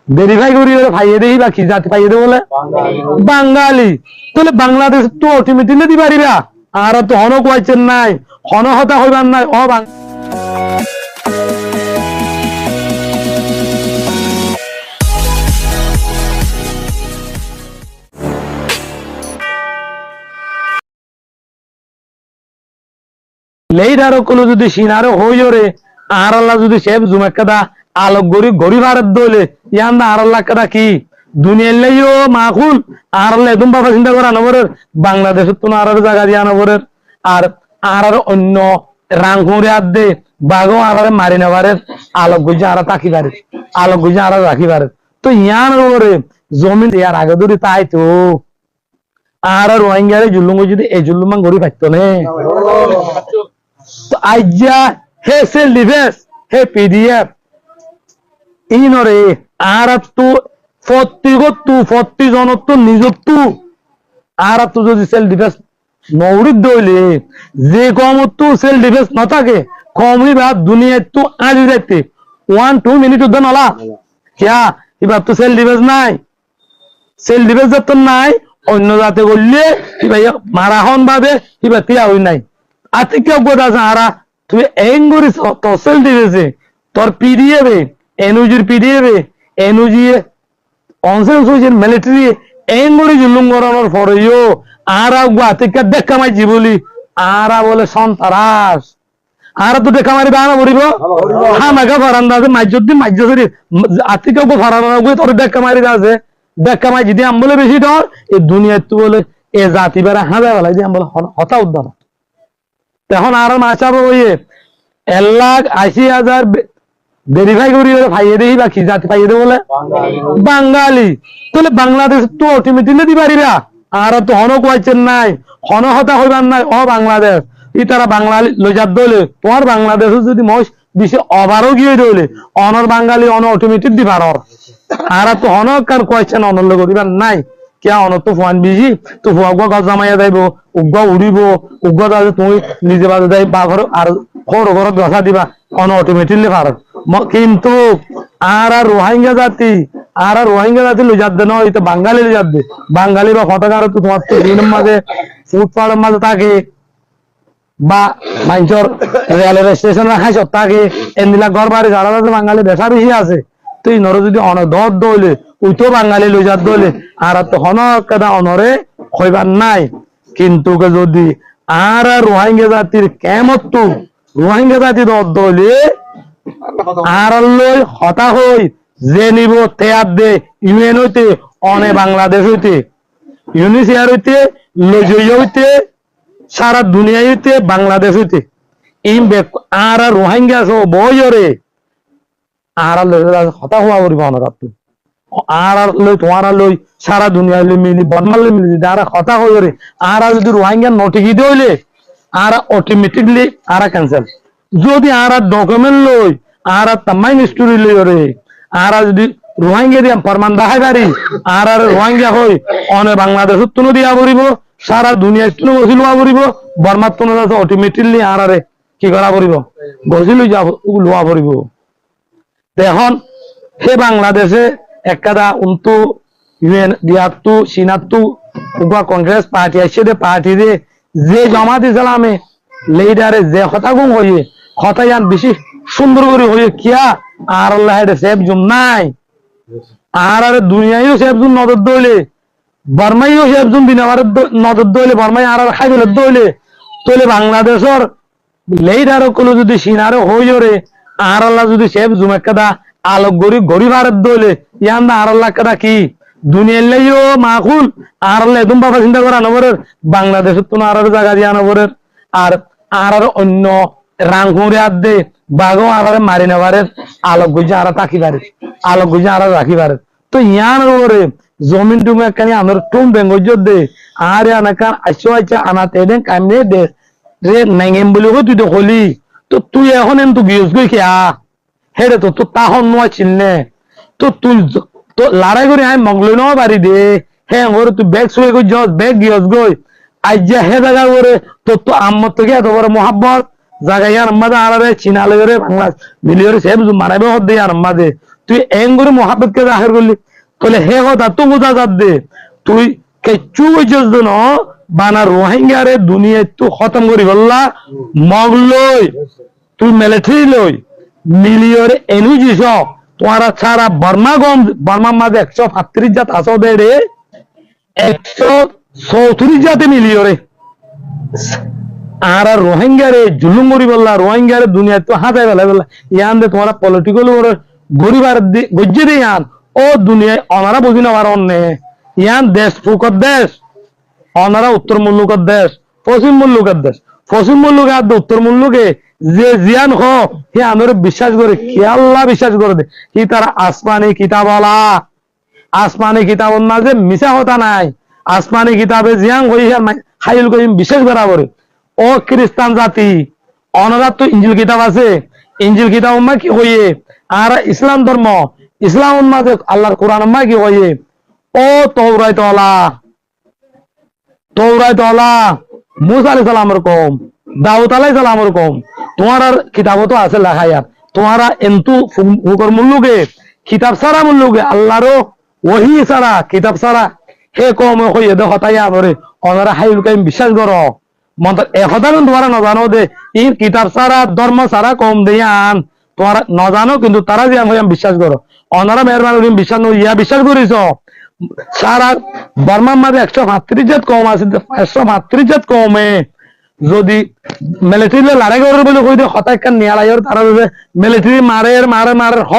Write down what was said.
Verify করি ভাইয়ে দেই বা কি জাতি পাইয়ে দে বলে বাঙালি। তাহলে বাংলাদেশ তো অল্টিমেটলি দি পারিবা আর তো হন কোয়াইছেন নাই হন হতা হইবার নাই ও লেইডারো কলো যদি সিনারো হইরে আর আল্লাহ যদি সেব জুমেকাদা আলোক গরি গরি ভারত দইলে ইয়ান্দা আর আল্লাহ কাদা কি দুনিয়ার লাইও মাকুল আর আল্লাহ একদম বাবা চিন্তা করা নবরের বাংলাদেশের তো আর জায়গা দিয়া নবরের আর অন্য রাংকুরে আর দে বাগো আর মারি নেবারের আলোক গুজে আর তাকি পারে আলোক গুজে আর রাখি পারে তো ইয়ান ওরে জমিন ইয়ার আগে ধরে তাই তো আর রোহিঙ্গারে জুলুম যদি এই জুলুমান গরি পাইতো নে তো আইজা হে সেল ডিফেন্স হে পিডিএফ ইনরে আর তো 40 জনত নিজত্ব আর তো যদি সেল ডিফেন্স নৌরিদ দইলে যে কমতো সেল ডিফেন্স না থাকে কমই বা দুনিয়ায় তো আলি যাইতে 1-2 মিনিট উদ্যান হলা কিয়া এবার তো সেল ডিফেন্স নাই সেল ডিফেন্স যত নাই অন্য জাতে করলে ভাই মারাহন ভাবে এবার তিয়া হই নাই আতে কেউ গোটা সারা তুই এঙ্গুরি তসল দিয়েছে তোর পিডিএফে এনওজির পিডিএফে এনওজি অনসেল সুইজের মিলিটারি এঙ্গুরি জুলুম করানোর পরেও আর আতে কে দেখা মাইছি বলি আর বলে সন্তারাস আর তো দেখা মারি বানা পড়িব হামাকা ফারান্দা আছে মাইজুদ্দিন মাইজসরি আতে কেউ ফারানো তোর দেখা মারি আছে দেখা মাই যদি আম বলে বেশি ডর এই দুনিয়ায় তো বলে এ জাতি বেড়া হাঁদা বেলায় যে আম বলে হতা উদ্ধার এখন আর মাছাবো ওই 1,80,000 ভেরিফাই করি ভাইয়ে দেই বা কি জাতি পাইয়ে দে বলে বাঙালি। তাহলে বাংলাদেশ তো অল্টিমেটলি দি পারিবা আর তো হন কোয়াইছেন নাই হন হতা হইবার নাই ও বাংলাদেশ ই তারা বাঙালি লজাত দলে তোমার বাংলাদেশ যদি মশ বিশ্বে অবারও গিয়ে দলে অনর বাঙালি অন অটোমেটিক দি পারর আর তো হন কার কোয়াইছেন অনল করিবার নাই কিয়া অনত ফুয়ান বিজি তো ফুয়া গা জামাইয়া যাইব উগ্গা উড়িব উগ্গা যাবে তুমি নিজে বাজে যাই বা ঘর আর ঘর দশা দিবা অন অটোমেটিকলি পারো কিন্তু আর রোহিঙ্গা জাতি লইজাত দে নয় এটা বাঙালি লইজাত দে বাঙালি বা হতাকার তো তোমার তো দিনের মাঝে ফুটপাথের মাঝে থাকে বা মাইঞ্চর রেলের স্টেশন রাখাইছ থাকে এনদিলা ঘর বাড়ি যারা বাঙালি বেসা বেশি আছে তুই নর যদি অনদর দইলে উইতো বাঙালি লইজাত দইলে আর তো হনক কাদা অনরে হইবার নাই। কিন্তু যদি আর রোহিঙ্গা জাতির কেমত রোহিঙ্গা জাতি দইলে আর লই হতা হই যে নিব তেয়ার দে ইউএন হইতে অনে বাংলাদেশ হইতে ইউনিসিয়ার হইতে লজইয়া হইতে সারা দুনিয়া হইতে বাংলাদেশ হইতে এই আর রোহিঙ্গা বইরে আর হতা হওয়া করিব অনারাত আর লই তোমার লই সারা দুনিয়া লই মিলি বদমাল মিলি আর হতা হইরে আর যদি রোহিঙ্গা নোটিকি দইলে আর অটোমেটিকলি আর ক্যান্সেল যদি আর ডকুমেন্ট লই আর তামাইন স্টোরি লই রে আর যদি রোহিঙ্গা দিয়া ফরমান দেখাই পারি আর রোহিঙ্গা হই অনে বাংলাদেশ তুনো দিয়া পড়িব সারা দুনিয়া তুনো বসি লওয়া পড়িব বর্মার তুনো অটোমেটিকলি আর কি করা পড়িব বসি লই যাব লওয়া পড়িব। এখন হে বাংলাদেশে একটা উন্তু ইউএন দিয়াতু সিনাতু উগা কংগ্রেস পার্টি আছে দে পার্টি রে যে জমা দিছিলামে লিডারে যে কথা গুম হইয়ে কথা জান বেশি সুন্দর করে হইয়ে কিয়া আর আল্লাহ এটা সেফ জুম নাই আর দুনিয়ায়ও সেফ জুম নজর দইলে বর্মাইও সেফ জুম দিনার নজর দইলে বর্মাই আর খাইলে দইলে তইলে বাংলাদেশের লিডার কলো যদি সিনারো হইরে আর আল্লাহ যদি সেফ জুম একটা আলোক গরি গরি ভারত দইলে ইয়ান্দা আর আল্লাহ কাদা কি দুনিয়ার লাইও মাকুল আর আল্লাহ একদম বাবা চিন্তা করা নবরের বাংলাদেশের তো আর জায়গা দিয়া নবরের আর অন্য রাংকুরে আর দে বাগো আর মারি নেবারের আলোক গুজে আর তাকি পারে আলোক গুজে আর রাখি পারে তো ইয়ান ওরে জমিন টুমে একখানি আমার টুম বেঙ্গজ দে আর আনাকান আইসা আনাতে দেন কামনে দে রে নাইগেম বলি তুই তো হলি তো তুই এখন এম তো গিয়েছ গই খেয়া হেরে তো তাহন নয় চিনলে তো তুই তো লড়াই করে আমি মগলই নেওয়া পারি দে হ্যাঁ ওরে তুই ব্যাগ শুয়ে গই যাস ব্যাগ গিয়েছ গই আজ যে হে জায়গা করে তোর তো আম্মর থেকে এত বড় মহাব্বত জায়গায় আর আম্মাদে আড়ারে চিনা লেগে বাংলা মিলিয়রে সেব মারাইবে হদ দিয়ে আর আম্মাদে তুই এঙ্গুরি মোহাব্বত কে জাহির করলি তাহলে হে কথা তো বোঝা যাত দে তুই কেচু বুঝছিস ন বানা রোহিঙ্গারে দুনিয়ায় তো খতম করি বললা মগলই তুই মিলিটারি লই মিলিয়র এনু জিস তোমারা সারা বর্মার মাঝে 135 জাত আসো বেড়ে 134 জাতে মিলিয়রে আর রোহিঙ্গারে জুলুম করি বললা রোহিঙ্গারে দুনিয়ায় তো হাতে বেলা বললা ইয়ান দে তোমারা পলিটিক্যাল গরিবার গজ্জে দিয়ে ইয়ান ও দুনিয়ায় অনারা বুঝি না অন্য ইয়ান দেশ ফুকর দেশ অনারা উত্তর মুল্লুকের দেশ পশ্চিম মুল্লুকের দেশ পশ্চিম মুল্লুকে আর উত্তর মুল্লুকে যে জিয়ান হ হে আমার বিশ্বাস করে কে আল্লাহ বিশ্বাস করে দে কি তারা আসমানি কিতাবলা আসমানি কিতাবের মাঝে মিশা হতা নাই আসমানি কিতাবে জিয়ান হই হাইল করিম বিশ্বাস করা করে ও খ্রিস্টান জাতি অনারা তো ইঞ্জিল কিতাব আছে ইঞ্জিল কিতাব মা কি হইয়ে আর ইসলাম ধর্ম ইসলাম মাঝে আল্লাহর কোরআন মা কি হইয়ে ও তৌরাইতলা মুসা আলাইহিস সালামের কম দাউদ আলাইহিস সালামের কম তোমার কিতাবও তো আছে লেখায়া তোমারা এন্তু হুকর মুল্লুকে কিতাব সারা মুল্লুকে আল্লাহরও ওহি সারা কিতাব সারা হে কম হইয়ে দে হতাইয়া করে ওনারা হাইল কাইম বিশ্বাস করো মত একথা তোমারা নজানো দে ই কিতাব সারা ধর্ম সারা কম দিয়ান তোমারা নজানো কিন্তু তারা যে আমি বিশ্বাস করো ওনারা মেহরবানি বিশ্বাস ইয়া বিশ্বাস করিস সারা বর্মার মাঝে 135 জাত কম আছে 135 জাত কমে যদি মিলিটারি লড়াই করে বলে কই দে হতাই কান নিয়ালাইর তারা মিলিটারি মারে হ